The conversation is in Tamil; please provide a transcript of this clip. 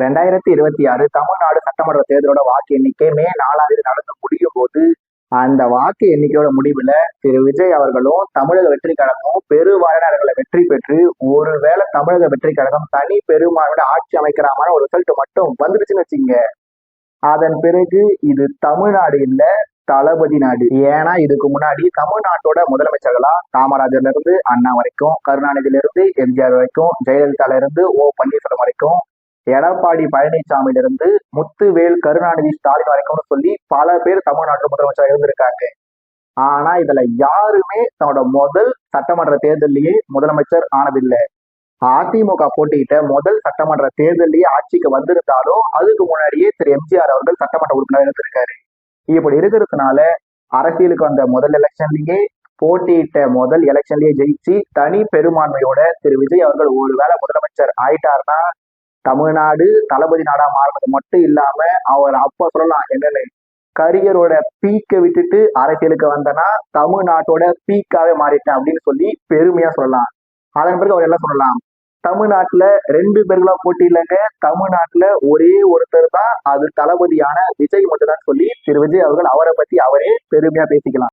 2026 தமிழ்நாடு சட்டமன்ற தேர்தலோட வாக்கு எண்ணிக்கை மே 4ஆம் தேதி நடந்து முடியும் போது அந்த வாக்கு எண்ணிக்கையோட முடிவுல திரு விஜய் அவர்களும் தமிழக வெற்றி கழகமும் பெருவாரியாளர்களை வெற்றி பெற்று ஒருவேளை தமிழக வெற்றி கழகம் தனி பெரும்பான்மையோட ஆட்சி அமைக்கிறாமான ஒரு ரிசல்ட் மட்டும் வந்துருச்சுன்னு வச்சுங்க. அதன் பிறகு இது தமிழ்நாடு இல்ல தளபதி நாடு. ஏன்னா இதுக்கு முன்னாடி தமிழ்நாட்டோட முதலமைச்சர்களா காமராஜர்ல இருந்து அண்ணா வரைக்கும், கருணாநிதியில இருந்து எம்ஜிஆர் வரைக்கும், ஜெயலலிதால இருந்து ஓ பன்னீர்செல்வம் வரைக்கும், எடப்பாடி பழனிசாமியில இருந்து முத்துவேல் கருணாநிதி ஸ்டாலின் வரைக்கும்னு சொல்லி பல பேர் தமிழ்நாட்டு முதலமைச்சர் இருந்திருக்காங்க. ஆனா இதுல யாருமே தன்னோட முதல் சட்டமன்ற தேர்தலையே முதலமைச்சர் ஆனதில்லை. அதிமுக போட்டியிட்ட முதல் சட்டமன்ற தேர்தலையே ஆட்சிக்கு வந்திருந்தாலும் அதுக்கு முன்னாடியே திரு எம்ஜிஆர் அவர்கள் சட்டமன்ற உறுப்பினர் இருந்திருக்காரு. இப்படி இருக்கிறதுனால அரசியலுக்கு வந்த முதல் எலெக்ஷன்லயே போட்டியிட்ட முதல் எலெக்ஷன்லயே ஜெயிச்சு தனி பெரும்பான்மையோட திரு விஜய் அவர்கள் ஒருவேளை முதலமைச்சர் ஆயிட்டாருன்னா தமிழ்நாடு தளபதி நாடா மாறினது மட்டும் இல்லாம அவர் அப்ப சொல்லலாம் என்னன்னு, கரியரோட பீக்கை விட்டுட்டு அரசியலுக்கு வந்தனா தமிழ்நாட்டோட பீக்காவே மாறிட்டேன் அப்படின்னு சொல்லி பெருமையா சொல்லலாம். அதன் பிறகு அவர் எல்லாம் சொல்லலாம், தமிழ்நாட்டுல 2 பேர்களா போட்டி இல்லைங்க, தமிழ்நாட்டுல ஒரே ஒருத்தர் தான், அது தளபதியான விஜய் மட்டும் தான் சொல்லி திரு விஜய் அவர்கள் அவரை பத்தி அவரே பெருமையா பேசிக்கலாம்.